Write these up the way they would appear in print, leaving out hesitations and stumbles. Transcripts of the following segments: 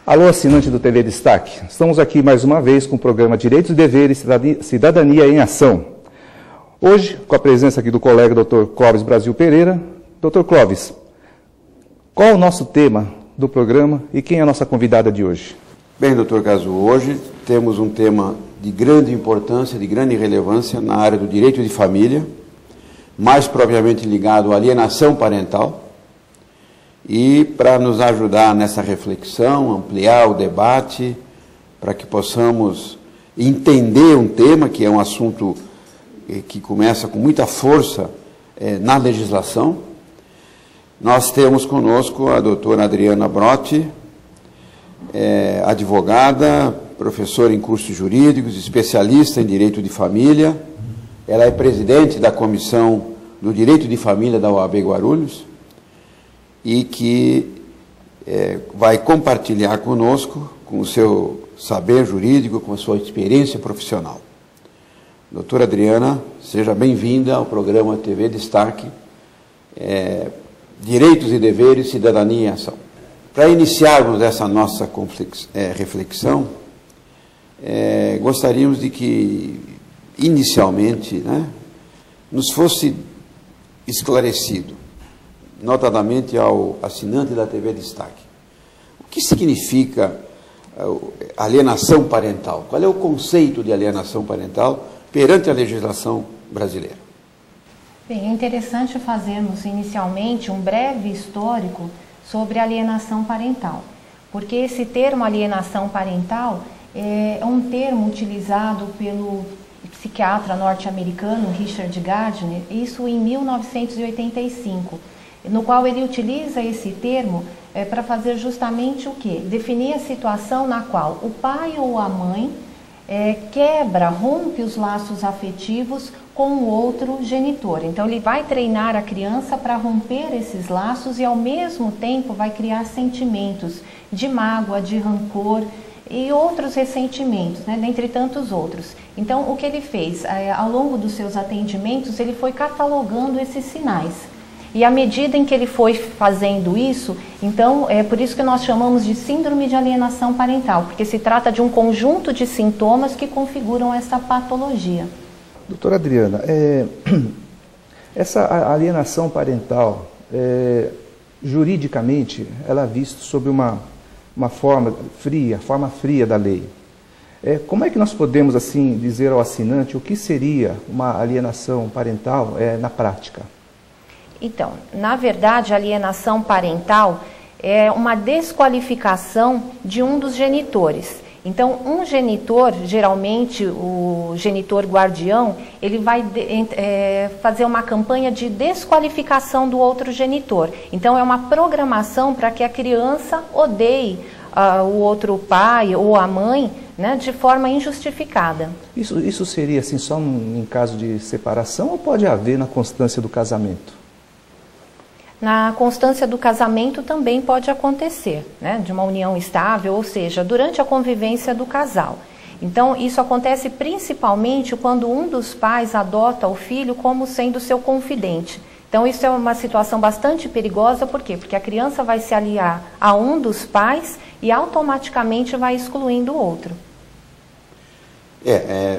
Alô, assinante do TV Destaque. Estamos aqui mais uma vez com o programa Direitos e Deveres, Cidadania em Ação. Hoje, com a presença aqui do colega Dr. Clóvis Brasil Pereira. Dr. Clóvis, qual é o nosso tema do programa e quem é a nossa convidada de hoje? Bem, doutor Cazu, hoje temos um tema de grande importância, de grande relevância na área do direito de família, mais propriamente ligado à alienação parental. E para nos ajudar nessa reflexão, ampliar o debate, para que possamos entender um tema que é um assunto que começa com muita força na legislação, nós temos conosco a doutora Adriana Brotti, advogada, professora em cursos jurídicos, especialista em direito de família. Ela é presidente da Comissão do Direito de Família da OAB Guarulhos e que vai compartilhar conosco, com o seu saber jurídico, com a sua experiência profissional. Doutora Adriana, seja bem-vinda ao programa TV Destaque, Direitos e Deveres, Cidadania em Ação. Para iniciarmos essa nossa reflexão, gostaríamos de que, inicialmente, nos fosse esclarecido, notadamente ao assinante da TV Destaque, o que significa alienação parental? Qual é o conceito de alienação parental perante a legislação brasileira? Bem, é interessante fazermos inicialmente um breve histórico sobre alienação parental, porque esse termo alienação parental é um termo utilizado pelo psiquiatra norte-americano Richard Gardner, isso em 1985, no qual ele utiliza esse termo para fazer justamente o quê? Definir a situação na qual o pai ou a mãe rompe os laços afetivos com o outro genitor. Então ele vai treinar a criança para romper esses laços e ao mesmo tempo vai criar sentimentos de mágoa, de rancor e outros ressentimentos, dentre tantos outros. Então o que ele fez? Ao longo dos seus atendimentos ele foi catalogando esses sinais. E à medida em que ele foi fazendo isso, então é por isso que nós chamamos de síndrome de alienação parental, porque se trata de um conjunto de sintomas que configuram essa patologia. Doutora Adriana, essa alienação parental, juridicamente, ela é vista sob uma forma fria da lei. Como é que nós podemos, assim, dizer ao assinante o que seria uma alienação parental na prática? Então, na verdade, a alienação parental é uma desqualificação de um dos genitores. Então, um genitor, geralmente o genitor guardião, ele vai fazer uma campanha de desqualificação do outro genitor. Então, é uma programação para que a criança odeie o outro pai ou a mãe, de forma injustificada. Isso seria assim só em caso de separação ou pode haver na constância do casamento? Na constância do casamento também pode acontecer, de uma união estável, ou seja, durante a convivência do casal. Então, isso acontece principalmente quando um dos pais adota o filho como sendo seu confidente. Então, isso é uma situação bastante perigosa, por quê? Porque a criança vai se aliar a um dos pais e automaticamente vai excluindo o outro.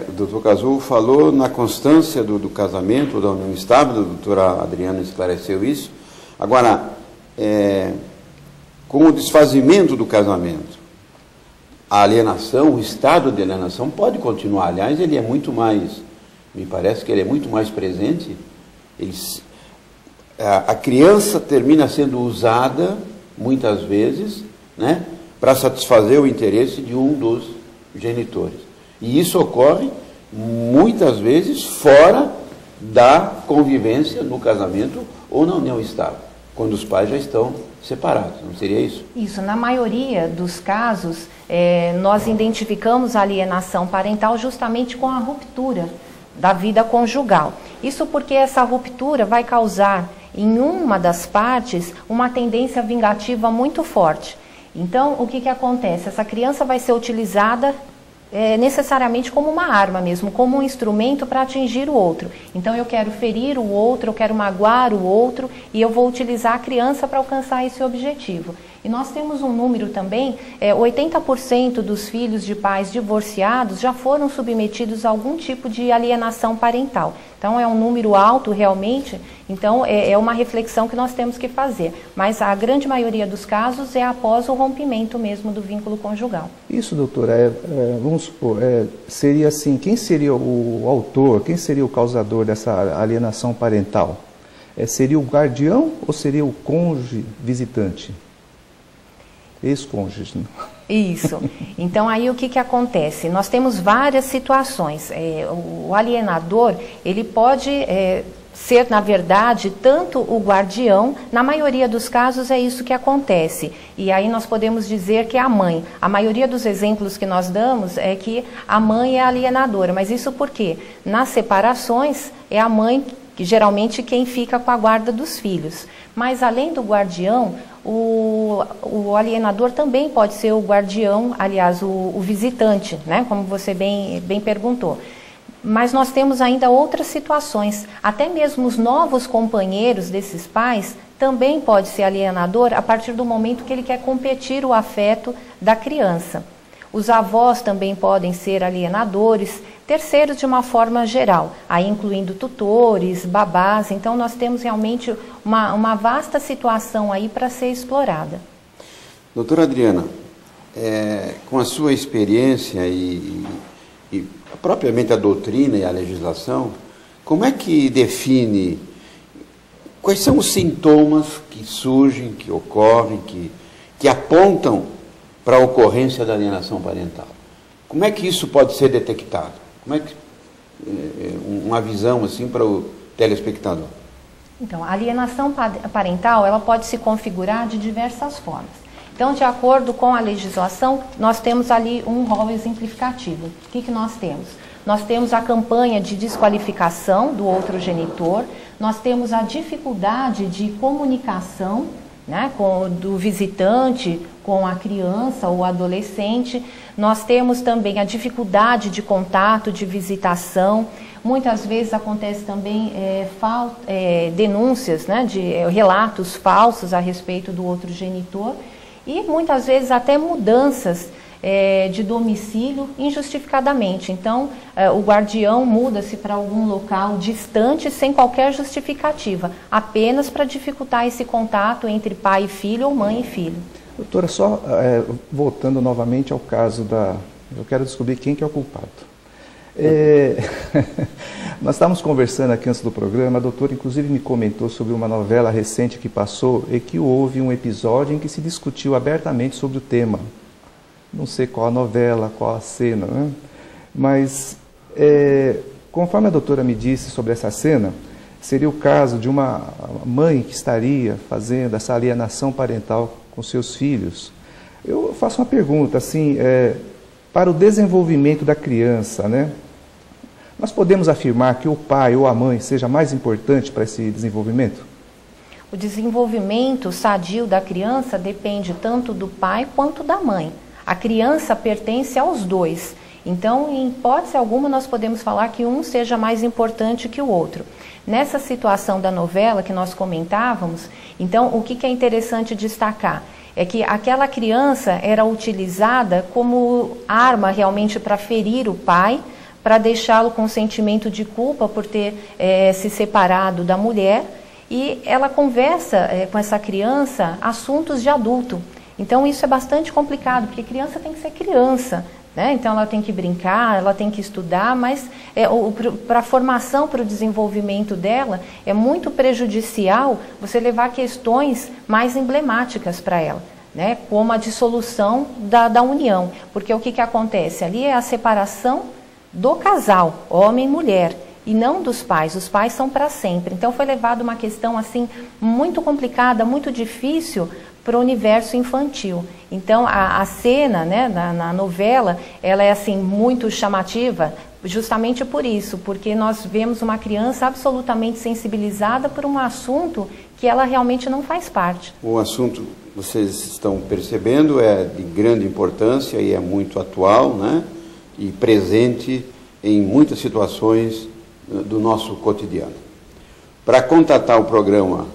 O doutor Cazu falou na constância do casamento, da união estável, a doutora Adriana esclareceu isso. Agora, com o desfazimento do casamento, a alienação, o estado de alienação pode continuar. Aliás, ele é muito mais, me parece que ele é muito mais presente. A criança termina sendo usada, muitas vezes, para satisfazer o interesse de um dos genitores. E isso ocorre, muitas vezes, fora da convivência no casamento ou na união estável, quando os pais já estão separados, não seria isso? Isso, na maioria dos casos, nós identificamos a alienação parental justamente com a ruptura da vida conjugal. Isso porque essa ruptura vai causar, em uma das partes, uma tendência vingativa muito forte. Então, o que acontece? Essa criança vai ser utilizada necessariamente como uma arma mesmo, como um instrumento para atingir o outro. Então eu quero ferir o outro, eu quero magoar o outro e eu vou utilizar a criança para alcançar esse objetivo. E nós temos um número também, 80% dos filhos de pais divorciados já foram submetidos a algum tipo de alienação parental. Então é um número alto realmente, então é uma reflexão que nós temos que fazer. Mas a grande maioria dos casos é após o rompimento mesmo do vínculo conjugal. Isso, doutora, vamos supor, seria assim, quem seria o autor, quem seria o causador dessa alienação parental? Seria o guardião ou seria o cônjuge visitante? Ex-cônjuge. Isso. Então aí o que acontece? Nós temos várias situações. O alienador, ele pode ser, na verdade, tanto o guardião, na maioria dos casos é isso que acontece. E aí nós podemos dizer que é a mãe. A maioria dos exemplos que nós damos é que a mãe é alienadora. Mas isso por quê? Nas separações é a mãe que geralmente quem fica com a guarda dos filhos. Mas além do guardião, o alienador também pode ser o guardião, aliás, o visitante, né? Como você bem perguntou. Mas nós temos ainda outras situações, até mesmo os novos companheiros desses pais também pode ser alienador a partir do momento que ele quer competir o afeto da criança. Os avós também podem ser alienadores, terceiros de uma forma geral, aí incluindo tutores, babás. Então nós temos realmente uma vasta situação aí para ser explorada. Doutora Adriana, com a sua experiência e propriamente a doutrina e a legislação, como é que define quais são os sintomas que surgem, que ocorrem, que apontam para a ocorrência da alienação parental? Como é que isso pode ser detectado? Como é que uma visão assim para o telespectador? Então, a alienação parental, ela pode se configurar de diversas formas. Então, de acordo com a legislação, nós temos ali um rol exemplificativo. O que nós temos? Nós temos a campanha de desqualificação do outro genitor, nós temos a dificuldade de comunicação, né, do visitante com a criança ou adolescente. Nós temos também a dificuldade de contato, de visitação. Muitas vezes acontece também denúncias, né, de relatos falsos a respeito do outro genitor e muitas vezes até mudanças de domicílio injustificadamente. Então, o guardião muda-se para algum local distante sem qualquer justificativa, apenas para dificultar esse contato entre pai e filho ou mãe e filho. Doutora, só voltando novamente ao caso eu quero descobrir quem que é o culpado. Nós estávamos conversando aqui antes do programa, a doutora inclusive me comentou sobre uma novela recente que passou e que houve um episódio em que se discutiu abertamente sobre o tema. Não sei qual a novela, qual a cena, né? Mas conforme a doutora me disse sobre essa cena, seria o caso de uma mãe que estaria fazendo essa alienação parental com seus filhos. Eu faço uma pergunta, assim, para o desenvolvimento da criança, né? Nós podemos afirmar que o pai ou a mãe seja mais importante para esse desenvolvimento? O desenvolvimento sadio da criança depende tanto do pai quanto da mãe. A criança pertence aos dois. Então, em hipótese alguma, nós podemos falar que um seja mais importante que o outro. Nessa situação da novela que nós comentávamos, então, o que é interessante destacar? É que aquela criança era utilizada como arma realmente para ferir o pai, para deixá-lo com sentimento de culpa por ter se separado da mulher, e ela conversa com essa criança assuntos de adulto. Então isso é bastante complicado, porque criança tem que ser criança, né? Então ela tem que brincar, ela tem que estudar, mas para a formação, para o desenvolvimento dela, é muito prejudicial você levar questões mais emblemáticas para ela, né? Como a dissolução da união, porque o que acontece? Ali é a separação do casal, homem e mulher, e não dos pais. Os pais são para sempre. Então foi levado uma questão assim muito complicada, muito difícil para o universo infantil. Então a cena, né, na novela, ela é assim muito chamativa, justamente por isso, porque nós vemos uma criança absolutamente sensibilizada por um assunto que ela realmente não faz parte. O assunto, vocês estão percebendo, é de grande importância e é muito atual, né, e presente em muitas situações do nosso cotidiano. Para contatar o programa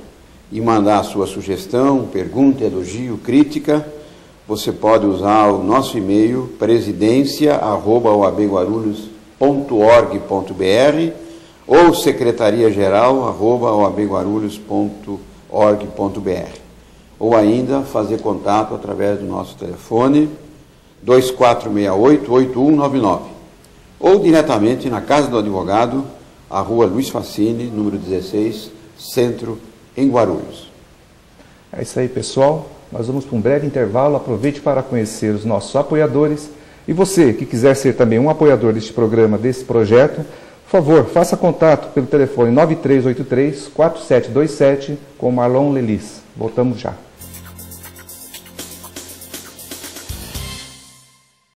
e mandar a sua sugestão, pergunta, elogio, crítica, você pode usar o nosso e-mail presidencia@oabguarulhos.org.br ou secretaria-geral@oabguarulhos.org.br, ou ainda fazer contato através do nosso telefone 2468-8199, ou diretamente na Casa do Advogado, a Rua Luiz Facine, número 16, Centro, em Guarulhos. É isso aí, pessoal. Nós vamos para um breve intervalo. Aproveite para conhecer os nossos apoiadores. E você que quiser ser também um apoiador deste programa, desse projeto, por favor, faça contato pelo telefone 9383-4727 com Marlon Lelis. Voltamos já.